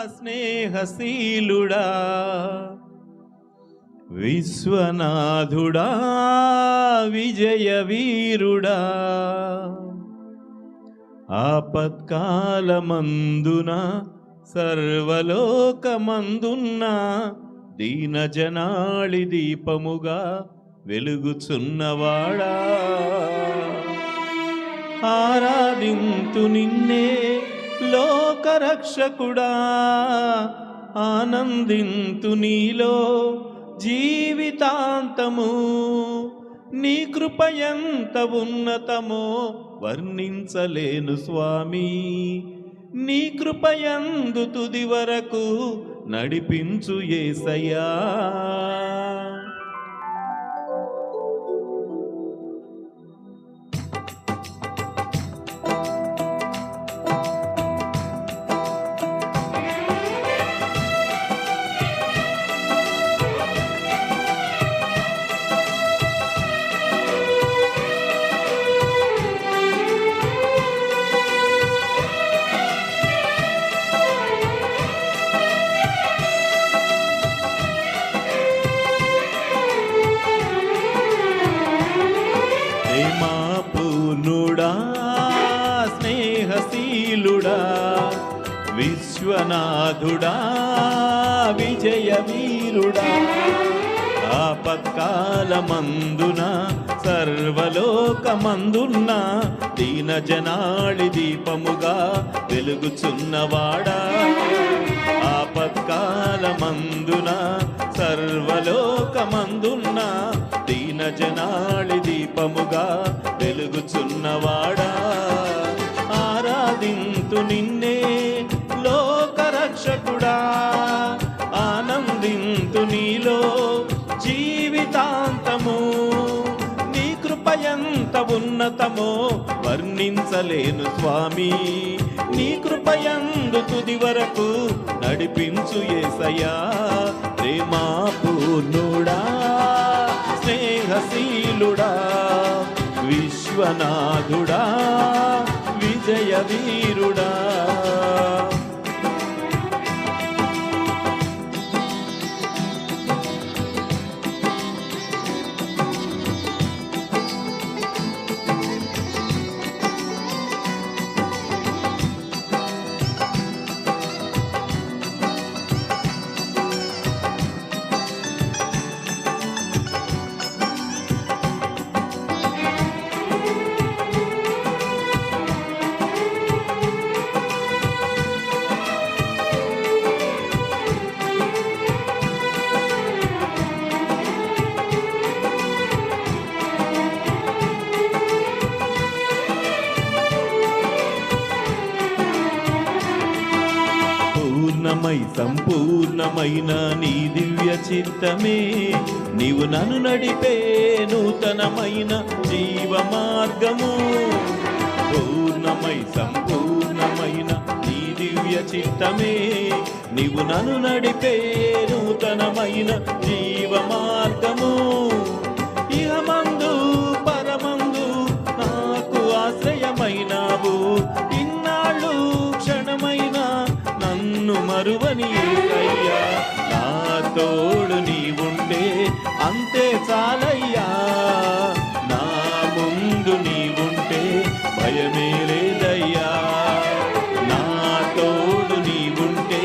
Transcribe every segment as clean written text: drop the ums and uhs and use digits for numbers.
స్నేహశీలుడా విశ్వనాథుడా విజయ వీరుడా ఆపత్కాలమందున సర్వలోకమందున్న దీనజనాళి దీపముగా వెలుగుచున్నవాడా ఆరాధింతు నిన్నే లోకరక్షకుడా ఆనందింతు నీలో జీవితాంతము నీ కృప ఎంత ఉన్నతమో వర్ణించలేను స్వామి నీ కృపయందు తుది వరకు నడిపించు యేసయ్యా పూర్ణుడా స్నేహశీలుడా విశ్వనాథుడా విజయ వీరుడా ఆపత్కాలమందున సర్వలోకమందున్న దీనజనాళి దీపముగా వెలుగుచున్నవాడా ఆపత్కాలమందున సర్వలోకమందున్న దీనజనాళి దీపముగా వెలుగుచున్నవాడా ఆరాధింతు నిన్నే లోకరక్షకుడా ఆనందింతు నీలో జీవితాంతము నీ కృప ఎంత ఉన్నతమో వర్ణించలేను స్వామి నీ కృపయందు తుది వరకు నడిపించు యేసయ్యా ప్రేమా పూర్ణుడా స్నేహశీలుడా విశ్వనాథుడా విజయ వీరుడా సంపూర్ణమైన నీ దివ్య చిత్తమే నీవు నన్ను నడిపే నూతనమైన జీవ మార్గము సంపూర్ణమైన నీ దివ్య చిత్తమే నీవు నన్ను నడిపే నూతనమైన జీవ మార్గము ఇహమందు పరమందు నాకు ఆశ్రయమైనావు ఇన్నాళ్ళు క్షణమైన నన్ను మరువని యేసయ్యా నా తోడు నీవుంటే అంతే చాలయ్యా నా ముందు నీవుంటే భయమే లేదయ్యా నా తోడు నీవుంటే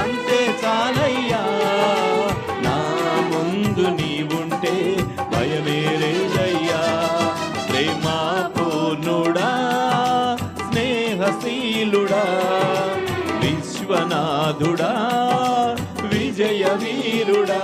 అంతే చాలయ్యా నా ముందు నీవుంటే భయమే లేదయ్యా ప్రేమా పూర్ణుడా స్నేహశీలుడా విశ్వనాథుడా విజయ వీరుడా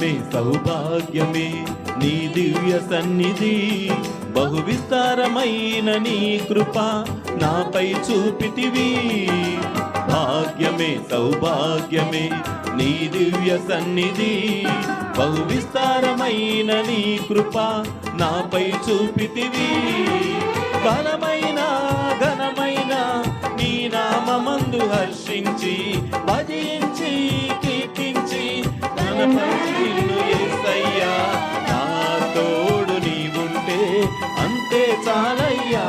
భాగ్యమే సౌభాగ్యమే నీ దివ్య సన్నిధి, బహు విస్తారమైన నీ కృప నాపై చూపితివి. భాగ్యమే సౌభాగ్యమే నీ దివ్య సన్నిధి, బహు విస్తారమైన నీ కృప నాపై చూపితివి. బలమైన ఘనమైన నీ నామమందు హర్షించి భజించి కీర్తించి ఘనపరిచిను యేసయ్యా. నా తోడు నీవుంటే అంతే చాలయ్యా,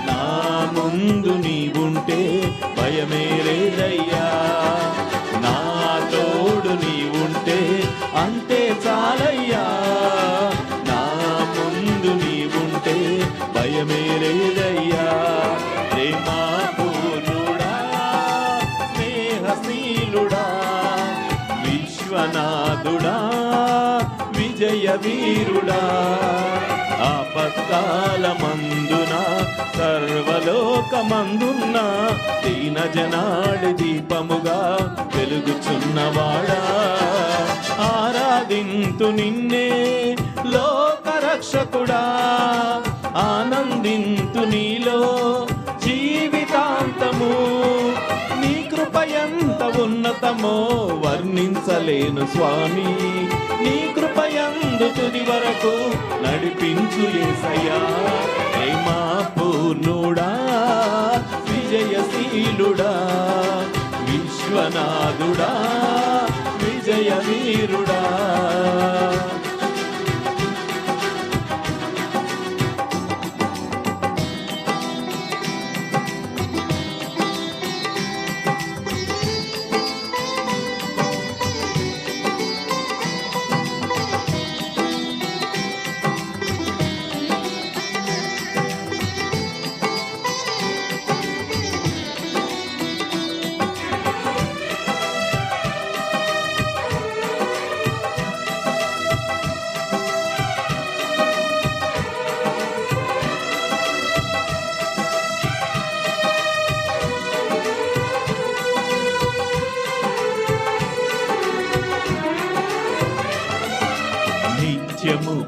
నా ముందు నీవుంటే భయమే లేదయ్యా. నా తోడు నీవుంటే అంతే చాలయ్యా, నా ముందు నీవుంటే భయమే లేదయ్యా. ప్రేమా పూర్ణుడా స్నేహశీలుడా విశ్వనాథుడా విజయ వీరుడా, ఆపత్కాలమందున సర్వలోకమందున్న దీన జనాడి దీపముగా వెలుగుచున్నవాడా. ఆరాధింతు నిన్నే లోకరక్షకుడా, ఆనందింతు నీలో జీవితాంతము. నీ కృప ఎంత ఉన్నతమో వర్ణించలేను స్వామి, నీ కృపయందు తుది వరకు నడిపించు యేసయ్యా. ప్రేమా పూర్ణుడా విజయశీలుడా విశ్వనాథుడా విజయ వీరుడా.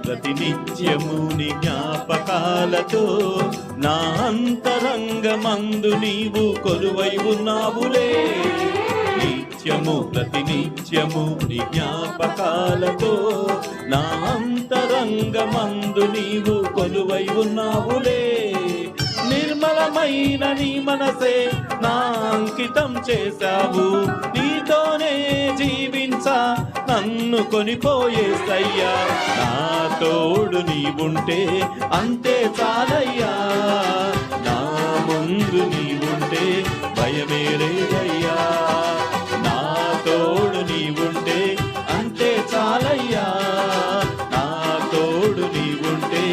ప్రతినిత్యము నీ జ్ఞాపకాలతో నా అంతరంగమందు నీవు కొలువై ఉన్నావులే. నిత్యము ప్రతినిత్యము నీ జ్ఞాపకాలతో నా అంతరంగమందు నీవు కొలువై ఉన్నావులే. నిర్మలమైన నీ మనసే నా అంకితం చేశావు, నీతోనే జీవించా నన్ను కొనిపోయేసయ్యా. నా తోడు నీవుంటే అంతే చాలయ్యా, నా ముందు నీవుంటే భయమే లేదయ్యా. నా తోడు నీవుంటే అంతే చాలయ్యా, నా తోడు నీవుంటే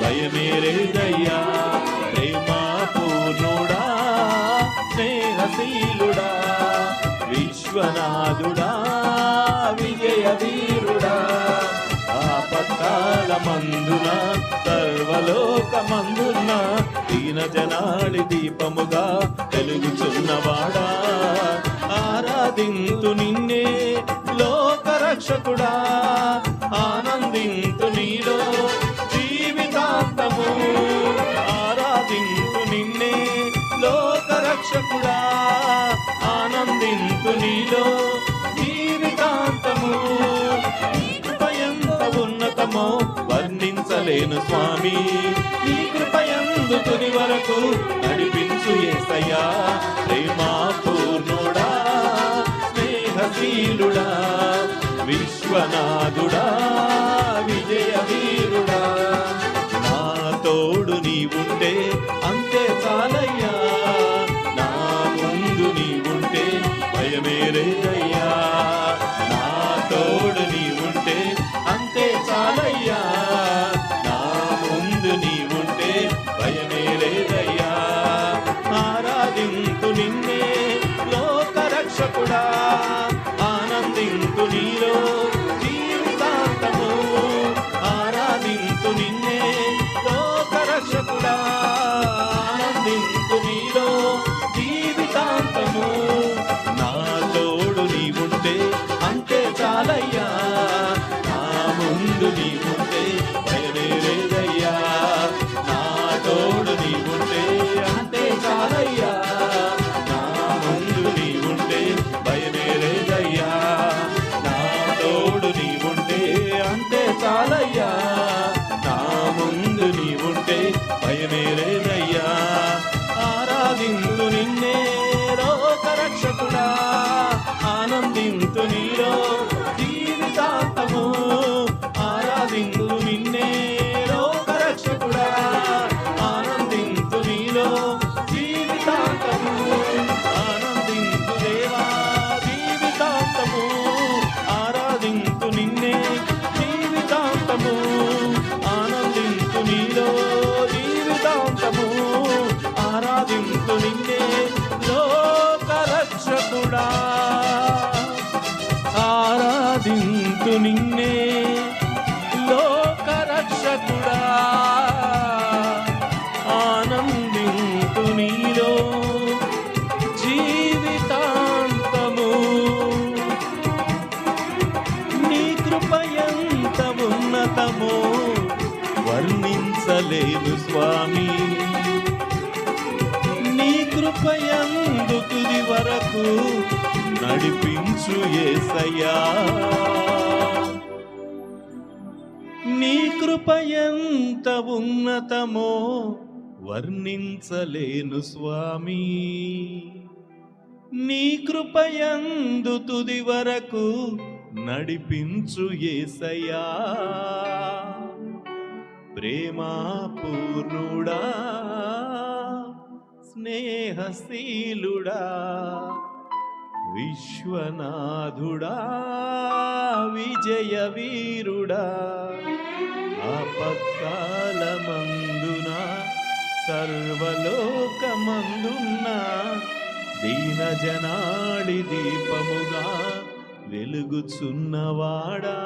భయమే లేదయ్యా. ప్రేమా పూర్ణుడా స్నేహశీలుడా విశ్వనాథుడా విజయ వీరుడా, ఆపత్కాలమందున సర్వలోకమందున దీన జనాడి దీపముగా వెలుగుచున్నవాడా. ఆరాధింతు నిన్నే లోకరక్షకుడా, ఆనందింతు నీలో జీవితాంతము. ఆరాధింతు నిన్నే లోకరక్షకుడా, ఆనందింతు నీలో జీవితాంతము. కృప ఎంత ఉన్నతమో వర్ణించలేను స్వామి, నీ కృపయందు తుది వరకు నడిపించు యేసయ్యా. ప్రేమా పూర్ణుడా స్నేహశీలుడా విశ్వనాథుడా విజయ వీరుడా, నా తోడు నీవుంటే అంతే చాలయ్యా, నా ముందు నీవుంటే భయమే లేదయ్యా. నా తోడు నీవుంటే అంతే చాలయ్యా, నా ముందు నీవుంటే భయమే లేదయ్యా. ఆరాధింతు నిన్నే లోకరక్షకుడా, ఆనందింతు నీలో జీవితాంతము. ఆరాధింతు నిన్నే లోకరక్షకుడా, ఆనందింతు నీలో జీవితాంతము. నా తోడు నీవుంటే అంతే చాలయ్యా, ఆనందింతు నీలో జీవితాంతము ఆరాధింతు నిన్నే లోకరక్షకుడా ఆనందింతు నీలో జీవితాంతము ఆనందింతు దేవా జీవితాంతము ఆరాధింతు నిన్నే జీవితాంతము ఆనందింతు నీలో జీవితాంతము ఆరాధింతు నిన్నే లోకరక్షకుడా ఆరాధింతు నిన్నే లోకరక్షకుడా ఆనందింతు నీలో జీవితాంతము నీ కృప ఎంత ఉన్నతమో వర్ణించలేను స్వామి నీ కృపయందు తుది వరకు నడిపించు యేసయ్యా నీ కృపయంత ఉన్నతమో వర్ణించలేను స్వామి నీ కృపయందు తుది వరకు నడిపించు యేసయ్యా ప్రేమా పూర్ణుడా స్నేహశీలుడా విశ్వనాథుడా విజయ వీరుడా ఆపత్కాలమందున సర్వలోకమందున్న దీనజనాళి దీపముగా వెలుగుచున్నవాడా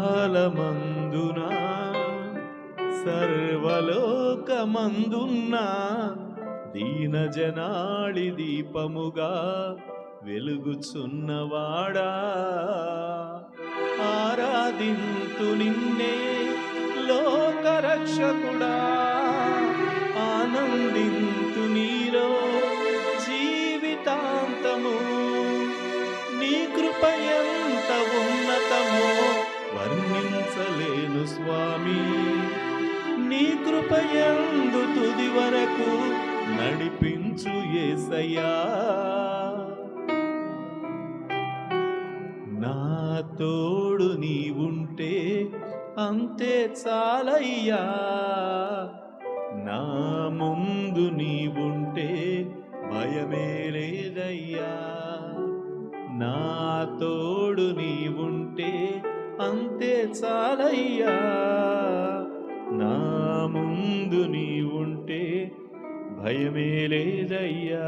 ఆపత్కాలమందున సర్వలోకమందున్న దీనజనాళి దీపముగా వెలుగుచున్నవాడా ఆరాధింతు నిన్నే లోకరక్షకుడా ఆనందింతు నీలో జీవితాంతము నీ కృప ఎంత ఉన్నతమో వర్ణించలేను స్వామి నీ కృపయందు తుది వరకు నడిపించు యేసయ్యా నా తోడు నీవుంటే అంతే చాలయ్యా నా ముందు నీవుంటే భయమే లేదయ్యా నా తోడు నీవుంటే అంతే చాలయ్యా నా ముందు నీవుంటే భయమే లేదయ్యా